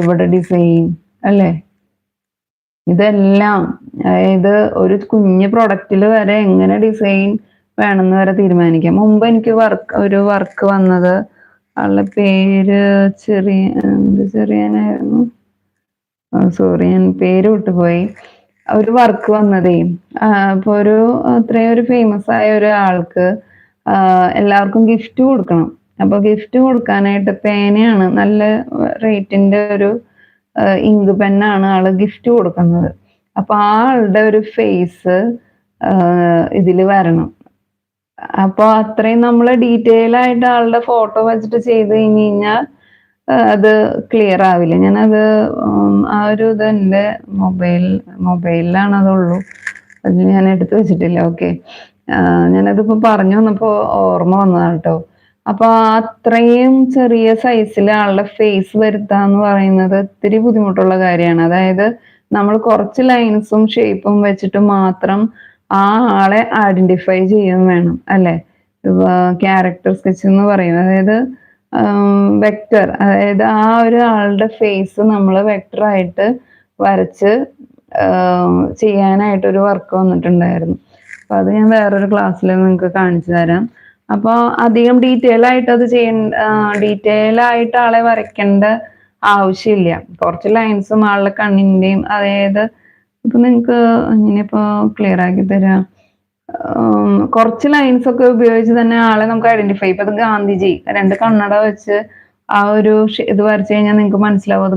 ഇവിടെ ഡിസൈൻ അല്ലേ? ഇതെല്ലാം അതായത് ഒരു കുഞ്ഞ് പ്രൊഡക്റ്റിൽ വരെ എങ്ങനെ ഡിസൈൻ വേണമെന്ന് വരെ തീരുമാനിക്കാം. മുമ്പ് എനിക്ക് ഒരു വർക്ക് വന്നത്, ആളുടെ പേര് ചെറിയനായിരുന്നു. സോറി, ഞാൻ പേര് വിട്ടുപോയി. ഒരു വർക്ക് വന്നതേ, അപ്പൊ അത്രയും ഒരു ഫേമസ് ആയ ഒരാൾക്ക് എല്ലാവർക്കും ഗിഫ്റ്റ് കൊടുക്കണം. അപ്പൊ ഗിഫ്റ്റ് കൊടുക്കാനായിട്ട് പേനയാണ്, നല്ല റേറ്റിന്റെ ഒരു ഇങ്ക് പെന്നാണ് ആള് ഗിഫ്റ്റ് കൊടുക്കുന്നത്. അപ്പൊ ആ ആളുടെ ഒരു ഫേസ് ഇതില് വരണം. അപ്പൊ അത്രയും നമ്മള് ഡീറ്റെയിൽ ആയിട്ട് ആളുടെ ഫോട്ടോ വെച്ചിട്ട് ചെയ്ത് കഴിഞ്ഞാൽ അത് ക്ലിയർ ആവില്ല. ഞാനത് ആ ഒരു ഇത് എൻ്റെ മൊബൈലിലാണ് അതുള്ളൂ, അത് ഞാൻ എടുത്തു വെച്ചിട്ടില്ല. ഓക്കെ, ഞാനതിപ്പോ പറഞ്ഞു വന്നപ്പോ ഓർമ്മ വന്നതാണ് കേട്ടോ. അപ്പൊ അത്രയും ചെറിയ സൈസിൽ ആളുടെ ഫേസ് വരുത്താന്ന് പറയുന്നത് ഇത്തിരി ബുദ്ധിമുട്ടുള്ള കാര്യമാണ്. അതായത് നമ്മൾ കുറച്ച് ലൈൻസും ഷേപ്പും വെച്ചിട്ട് മാത്രം ആ ആളെ ഐഡന്റിഫൈ ചെയ്യും വേണം, അല്ലെ? ക്യാരക്ടർ സ്കെച്ച് എന്ന് പറയും. അതായത് വെക്ടർ, അതായത് ആ ഒരു ആളുടെ ഫേസ് നമ്മൾ വെക്ടറായിട്ട് വരച്ച് ചെയ്യാനായിട്ടൊരു വർക്ക് വന്നിട്ടുണ്ടായിരുന്നു. അപ്പൊ അത് ഞാൻ വേറൊരു ക്ലാസ്സിൽ നിങ്ങൾക്ക് കാണിച്ചു തരാം. അപ്പൊ അധികം ഡീറ്റെയിൽ ആയിട്ട് ഡീറ്റെയിൽ ആയിട്ട് ആളെ വരയ്ക്കേണ്ട ആവശ്യമില്ല. കുറച്ച് ലൈൻസും ആളുടെ കണ്ണിന്റെയും, അതായത് ഇപ്പൊ നിങ്ങൾക്ക് ഇങ്ങനെയിപ്പോ ക്ലിയർ ആക്കി തരാം. കുറച്ച് ലൈൻസ് ഒക്കെ ഉപയോഗിച്ച് തന്നെ ആളെ നമുക്ക് ഐഡന്റിഫൈ. ഇപ്പൊ അത് ഗാന്ധിജി, 2 കണ്ണട വെച്ച് ആ ഒരു ഇത് വരച്ചു കഴിഞ്ഞാൽ നിങ്ങൾക്ക് മനസ്സിലാവും അത്